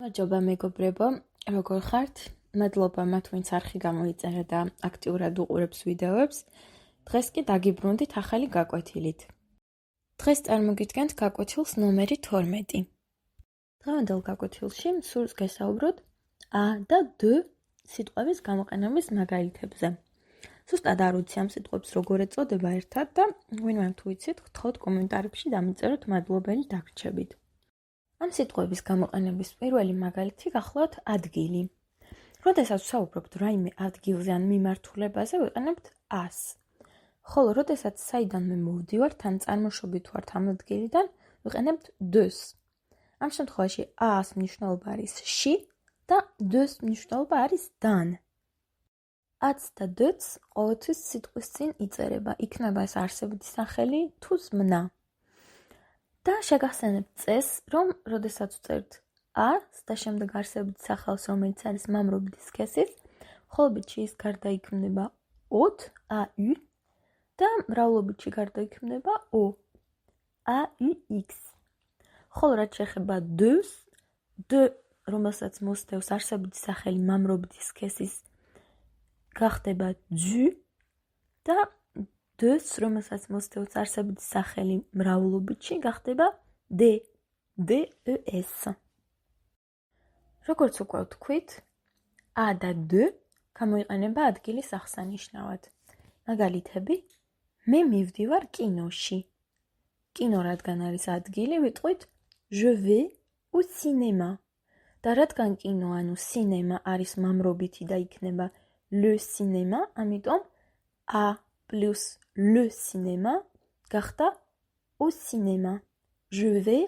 მადლობა მეგობრებო, როგორ ხართ? მადლობა მათ, ვინც არხი გამოიწერა და აქტიურად უყურებს ვიდეოებს. დღეს კი დაგიბრუნდით ახალი გაკვეთილით. დღეს წარმოგიდგენთ გაკვეთილს ნომერი 12. დღევანდელ გაკვეთილში სურს გესაუბროთ A და D სიტყვების გამოყენების მაგალითებზე. ზუსტად არ ვიცი ამ სიტყვებს როგორ ეწოდება ერთად და ვინმე თუ იცით, გთხოვთ კომენტარებში დამიწეროთ მადლობელი დაგრჩებით. ამ სიტყვების გამოყენების პირველი მაგალითი გახლავთ ადგილი. როდესაც ვსაუბრობთ რაიმე ადგილზე ან მიმართულებაზე, ვიყენებთ ას. ხოლო როდესაც საიდანვე მოვდივართ ან წარმოშობით ვართ ამ ადგილიდან, ვიყენებთ ds. ამ შემთხვევაში ას მნიშვნელობა არის ში და ds მნიშვნელობა არის dan. აც და dც ყოველთვის სიტყვის წინ იწერება, იქნება ეს არსებითი სახელი თუ ზმნა. და შეგახსენებთ წესს, რომ როდესაც ვწერთ ას და შემდეგ არსებითი სახელს, რომელიც არის მამრობითი სქესის, მხოლობითში ის გარდაიქმნება ოთ, AU და მრავლობითში გარდაიქმნება O, AUX. ხოლო რაც შეეხება ds, d, რომელსაც მოსდევს არსებითი სახელი მამრობითი სქესის, გახდება ძუ და ds, რომელსაც მოსდევს არსებითი სახელი მრავლობითში, გახდება des. როგორც უკვე ვთქვით, A და D გამოიყენება ადგილის აღსანიშნავად. მაგალითები: მე მივდივარ კინოში. კინო რადგან არის ადგილი, ვიტყვით je vais au cinéma. და რადგან კინო ანუ სინემა არის მამრობითი და იქნება le cinéma, ამიტომ A plus le cinéma გახდა au cinéma. Je vais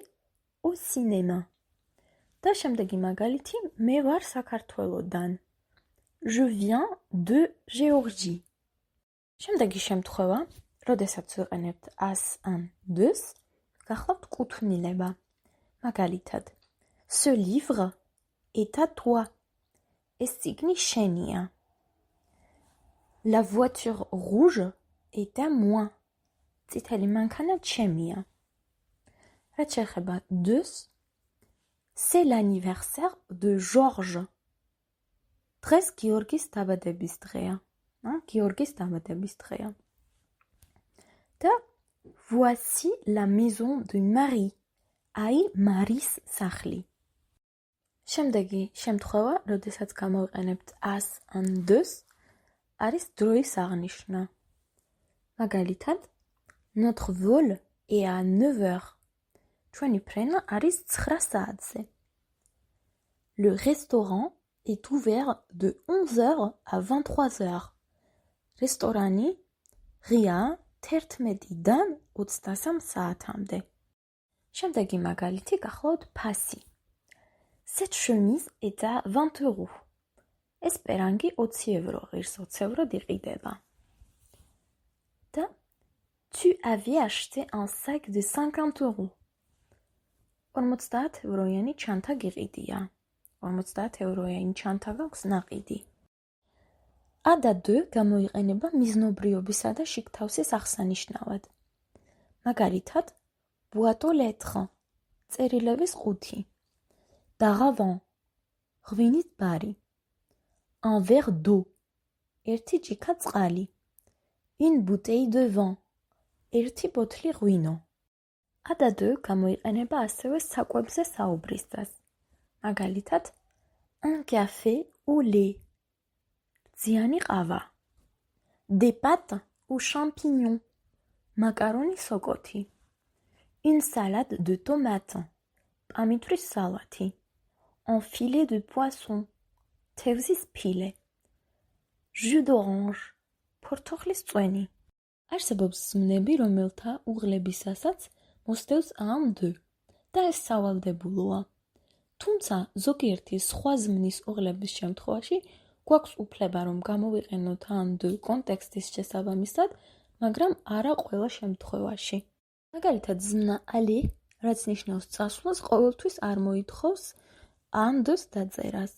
au cinéma. და შემდეგი მაგალითი, მე ვარ საქართველოდან. Je viens de Géorgie. შემდეგი შემთხვევა, როდესაც ვიყენებთ ას ან ds, გახლავთ კუთვნილება. მაგალითად, ce livre est à toi. ეს წიგნი შენია. La voiture rouge est à moi. წითელი მანქანა ჩემია. რაც შეეხება ds, c'est l'anniversaire de Georges. დღეს გიორგის დაბადების დღეა. გიორგის დაბადების დღეა. და voici la maison de Marie. აი მარის სახლი. შემდეგი შემთხვევა, როდესაც გამოვიყენებთ ას ან ds, არის დროის აღნიშვნა. მაგალითად, notre vol est à 9h. ჩვენი ფრენა არის 9 საათზე. Le restaurant est ouvert de 11h à 23h. რესტორანი ღია 11-დან 23 საათამდე. შემდეგი მაგალითი გახლავთ ფასი. Cette chemise est à 20 euros. ეს პერანგი 20 евро ღირს 20 ევროდ იყიდება. და tu avais acheté un sac de 50 euros. 50 ევროიანი ჩანთა გიყიდია. 50 ევროიანი ჩანთა გაქვს ნაყიდი. A და D გამოიყენება მიზნობრიობისა და შიგთავსის აღსანიშნავად. მაგალითად, boîte aux lettres, წერილების ყუთი. D'avant, ღვინით ბარი. Un verre d'eau, ერთი ჭიქა წყალი. Une bouteille de vin, ერთი ბოთლი ღვინო. A და D გამოიყენება ასევე საკვებზე საუბრისას. მაგალითად, un café au lait, ძიანი ყავა. Des pâtes aux champignons, მაკარონი სოკოთი. Une salade de tomates, პამიტრის სალათი. Un filet de poisson, თევზის ფილე. Jus d'orange, ფორთოხლის წვენი. არსებობს ზმნები, რომელთა უღლებისასაც მოსდევს ამ D და ეს სავალდებულოა. თუმცა ზოგიერთი სხვა ზმნის უღლების შემთხვევაში გვაქვს უფლება, რომ გამოვიყენოთ ამ D კონტექსტის შესაბამისად, მაგრამ არა ყველა შემთხვევაში. მაგალითად, ზმნა aller, რაც ნიშნავს წასვლას, ყოველთვის არ მოითხოვს ამ D-ს დაწერას.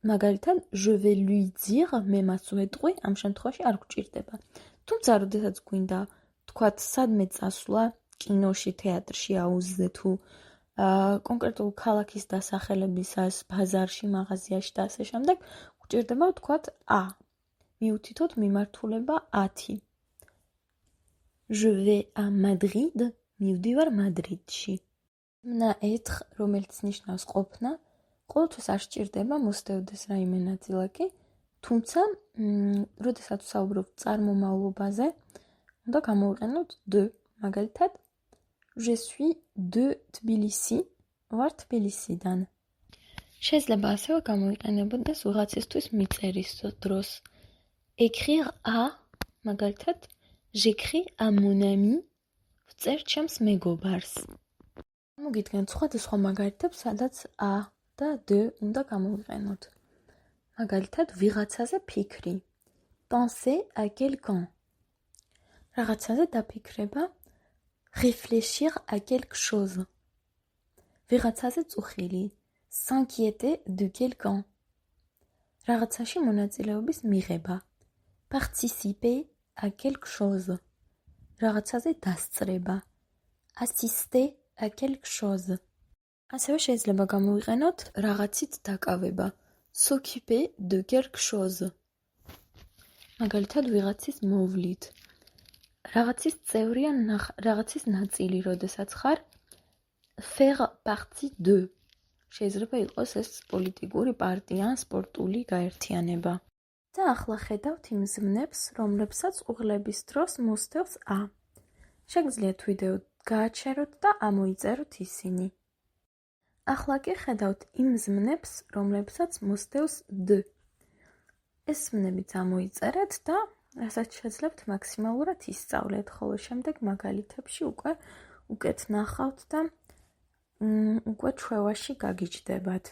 მაგალითად, je vais lui dire, მე მას ვეტყვი, ამ შემთხვევაში არ გვჭირდება. თუმცა, როდესაც გვინდა თქვათ სადმე წასვლა, კინოში, თეატრში, აუზზე თუ კონკრეტულ ქალაქის დასახელებისას, ბაზარში, მაღაზიაში და ასე შემდეგ, გვჭირდება ვთქვათ A. მიუთითოთ მიმართულება 10. Je vais à Madrid, მივდივარ მადრიდში. Mna être, რომელიც ნიშნავს ყოფნა, ყოველთვის არ სჭირდება მოსდევდეს რაიმე ნაწილაკი, თუმცა, როდესაც ვსაუბრობთ წარმომავლობაზე, უნდა გამოვიყენოთ de, მაგალითად, Je suis de Tbilisi, ვარ თბილისიდან. შეიძლება ასევე გამოვიყენებოდეს ვიღაცისთვის მიწერის დროს. Écrire à, მაგალითად, J'écris à mon ami, ვწერ ჩემს მეგობარს. მოგიდგენთ სხვადასხვა მაგალითებს, სადაც a და de უნდა გამოვიყენოთ. მაგალითად, ვიღაცაზე ფიქრი. Penser à quelqu'un. რაღაცაზე დაფიქრება. Réfléchir à quelque chose. ვიღაცაზე წუხილი. S'inquiéter de quelqu'un. რაღაცაში მონაწილეობის მიღება. Participer à quelque chose. რაღაცაზე დასწრება. Assister à quelque chose. ასევე შეიძლება გამოვიყენოთ რაღაცით დაკავება. S'occuper de quelque chose. მაგალითად, ვიღაცის მოვლით. რაღაცის წევრი ან რაღაცის ნაწილი, როდესაც ხარ, faire partie de. შეიძლება იყოს ეს პოლიტიკური პარტია ან სპორტული გაერთიანება. და ახლა ხედავთ იმ ზმნებს, რომლებსაც უღლების დროს მოსდევს a. შეგიძლიათ ვიდეო გააჩეროთ და ამოიწეროთ ისინი. ახლა კი ხედავთ იმ ზმნებს, რომლებსაც მოსდევს d. ეს ზმნებიც ამოიწერეთ და რასაც შეძლებთ მაქსიმალურად ისწავლეთ, ხოლო შემდეგ მაგალითებში უკვე უკეთ ნახავთ და უკვე ჩვევაში გაგიჯდებათ.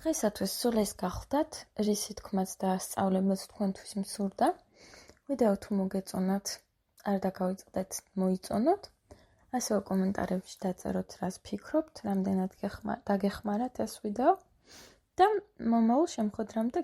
დღეისათვის სულ ეს გახლდათ, რისი თქმაც და სწავლებაც თქვენთვის მსურდა. ვიდეო თუ მოგეწონათ, არ დაგავიწყდეთ მოიწონოთ. ასევე კომენტარებში დაწეროთ, რას ფიქრობთ, რამდენად დაგეხმარათ ეს ვიდეო და მომავალ შემოხვედრამდე